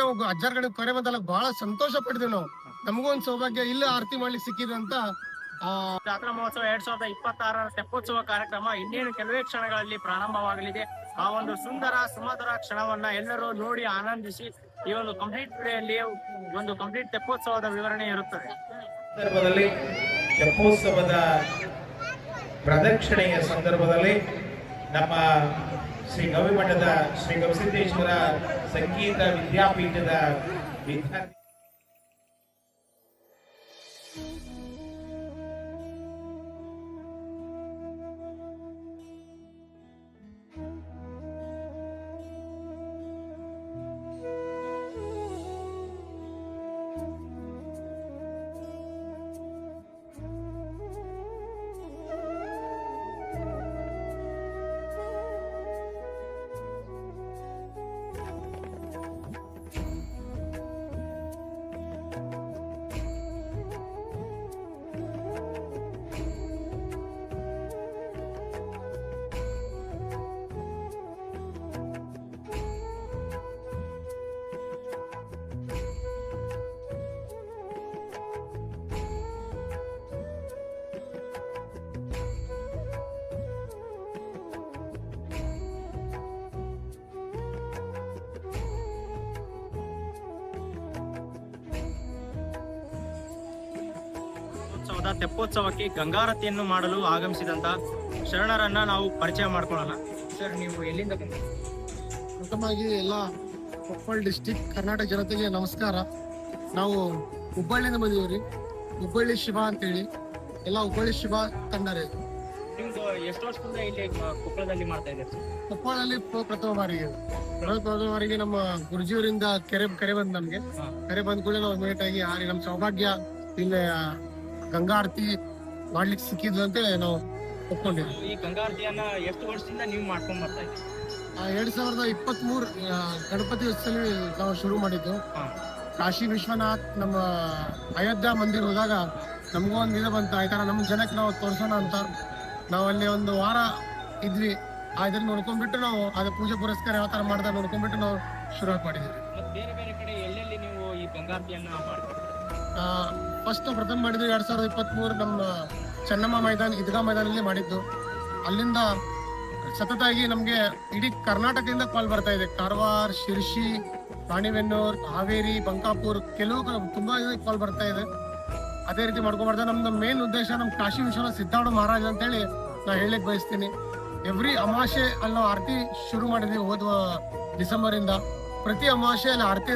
ನಾವು ಅಜ್ಜಾರ್ಗಡೆ ಕರೆ ಬಂದಲ್ಲ ಬಹಳ ಸಂತೋಷ ಪಡ್ತೀವಿ ನಾವು. ನಮಗೂ ಒಂದ್ ಸೌಭಾಗ್ಯ ಇಲ್ಲ ಆರತಿ ಮಾಡ್ಲಿಕ್ಕೆ ಸಿಕ್ಕಿದೆ ಅಂತ. ಜಾತ್ರಾ ಮಹೋತ್ಸವ 2026 ತೆಪ್ಪೋತ್ಸವ ಕಾರ್ಯಕ್ರಮ ಇನ್ನೇನು ಕೆಲವೇ ಕ್ಷಣಗಳಲ್ಲಿ ಪ್ರಾರಂಭವಾಗಲಿದೆ. ಆ ಒಂದು ಸುಂದರ ಸುಮಧುರ ಕ್ಷಣವನ್ನ ಎಲ್ಲರೂ ನೋಡಿ ಆನಂದಿಸಿ ಈ ಒಂದು ಕಂಪ್ಲೀಟ್ ವಿಡಿಯೋಯಲ್ಲಿ ಒಂದು ಕಂಪ್ಲೀಟ್ ತೆಪ್ಪೋತ್ಸವದ ವಿವರಣೆ ಇರುತ್ತದೆ. ಸಂದರ್ಭದಲ್ಲಿ ತೆಪ್ಪೋತ್ಸವದ ಪ್ರದಕ್ಷಿಣೆಯ ಸಂದರ್ಭದಲ್ಲಿ ನಮ್ಮ ಶ್ರೀ ಗವಿಮಠದ ಶ್ರೀ ಗವಿಸಿದ್ದೇಶ್ವರ ಸಂಗೀತ ವಿದ್ಯಾಪೀಠದ ವಿದ್ಯಾರ್ಥಿ ತೆಪ್ಪೋತ್ಸವಕ್ಕೆ ಗಂಗಾರತಿಯನ್ನು ಮಾಡಲು ಆಗಮಿಸಿದಂತ ಶರಣರನ್ನ ನಾವು ಪರಿಚಯ ಮಾಡ್ಕೊಳ್ಳೋಣ. ಸರ್, ನೀವು ಎಲ್ಲಿಂದ ಬಂದಿದ್ದೀರಿ? ಪ್ರಥಮವಾಗಿ ಎಲ್ಲ ಕೊಪ್ಪಳ ಡಿಸ್ಟಿಕ್ ಕರ್ನಾಟಕ ಜನತೆಗೆ ನಮಸ್ಕಾರ. ನಾವು ಹುಬ್ಬಳ್ಳಿಯಿಂದ ಬಂದಿದ್ದೀವಿ. ಹುಬ್ಬಳ್ಳಿ ಶಿವ ಅಂತೇಳಿ ಎಲ್ಲ ಹುಬ್ಬಳ್ಳಿ ಶಿವ ತಂಡರೇ. ನಿಮ್ದು ಎಷ್ಟು ವರ್ಷದಿಂದ ಇಲ್ಲಿ ಕೊಪ್ಪಳದಲ್ಲಿ ಮಾಡ್ತಾ ಇದ್ದೀರಿ? ಕೊಪ್ಪಳದಲ್ಲಿ ಪ್ರಥಮ ಬಾರಿಗೆ ನಮ್ಮ ಗುರುಜಿಯವರಿಂದ ಕರೆ ಬಂದ್ ನಮ್ಗೆ. ಕರೆ ಬಂದ ಕೂಡಲೇ ನಾವು ಇಮಿಡಿಯೇಟ್ ಆಗಿ ನಮ್ಮ ಸೌಭಾಗ್ಯ ಇಲ್ಲಿ ಗಂಗಾ ಆರತಿ ಮಾಡ್ಲಿಕ್ಕೆ ಸಿಕ್ಕಿದ್ವು ಅಂತ ನಾವು ಒಪ್ಕೊಂಡಿದ್ವಿ. ಈ ಗಂಗಾ ಆರತಿಯನ್ನ ಎಷ್ಟು ವರ್ಷದಿಂದ ನೀವು ಮಾಡ್ಕೊಂಡ್ ಬರ್ತಾ ಇದ್ದೀವಿ? 2023 ಗಣಪತಿ ಉತ್ಸವದಲ್ಲಿ ನಾವು ಶುರು ಮಾಡಿದ್ದು. ಕಾಶಿ ವಿಶ್ವನಾಥ್ ನಮ್ಮ ಅಯೋಧ್ಯ ಮಂದಿರ ಹೋದಾಗ ನಮಗೂ ಒಂದು ಇದು ಬಂತ, ಈ ತರ ನಮ್ಮ ಜನಕ್ಕೆ ನಾವು ತೋರ್ಸೋಣ ಅಂತ ನಾವು ಅಲ್ಲಿ ಒಂದು ವಾರ ಇದ್ವಿ. ಇದನ್ನ ನೋಡ್ಕೊಂಡ್ಬಿಟ್ಟು ನಾವು ಅದ ಪೂಜೆ ಪುರಸ್ಕಾರ ಯಾವ ತರ ಮಾಡ್ದ ನೋಡ್ಕೊಂಡ್ಬಿಟ್ಟು ನಾವು ಶುರು ಮಾಡಿದ್ವಿ. ಬೇರೆ ಬೇರೆ ಕಡೆ ಎಲ್ಲೆಲ್ಲಿ ನೀವು ಈ ಗಂಗಾ ಆರತಿಯನ್ನ ಮಾಡ್ತೀವಿ? ಫಸ್ಟ್ ಪ್ರಥಮ ಮಾಡಿದ್ವಿ 2023 ನಮ್ಮ ಚೆನ್ನಮ್ಮ ಮೈದಾನ ಈದ್ಗಾ ಮೈದಾನದಲ್ಲಿ ಮಾಡಿದ್ದು. ಅಲ್ಲಿಂದ ಸತತವಾಗಿ ನಮ್ಗೆ ಇಡೀ ಕರ್ನಾಟಕದಿಂದ ಕಾಲ್ ಬರ್ತಾ ಇದೆ. ಕಾರವಾರ, ಶಿರ್ಸಿ, ರಾಣಿಬೆನ್ನೂರ್, ಹಾವೇರಿ, ಬಂಕಾಪುರ್ ಕೆಲವು ತುಂಬಾ ಕಾಲ್ ಬರ್ತಾ ಇದೆ. ಅದೇ ರೀತಿ ಮಾಡ್ಕೊಂಡ್ಬರ್ತಾ ನಮ್ದು ಮೇನ್ ಉದ್ದೇಶ ನಮ್ಮ ಕಾಶಿ ವಿಶ್ವನಾಥ ಸಿದ್ಧಾರೂಢ ಮಹಾರಾಜ ಅಂತೇಳಿ ನಾ ಹೇಳಕ್ ಬಯಸ್ತೀನಿ. ಎವ್ರಿ ಅಮಾವಾಸ್ಯೆ ಅಲ್ಲಿ ನಾವು ಆರತಿ ಶುರು ಮಾಡಿದ್ವಿ ಹೋದ ಡಿಸೆಂಬರ್ ಇಂದ. ಪ್ರತಿ ಅಮಾವಾಸ್ಯೆ ಅಲ್ಲಿ ಆರತಿ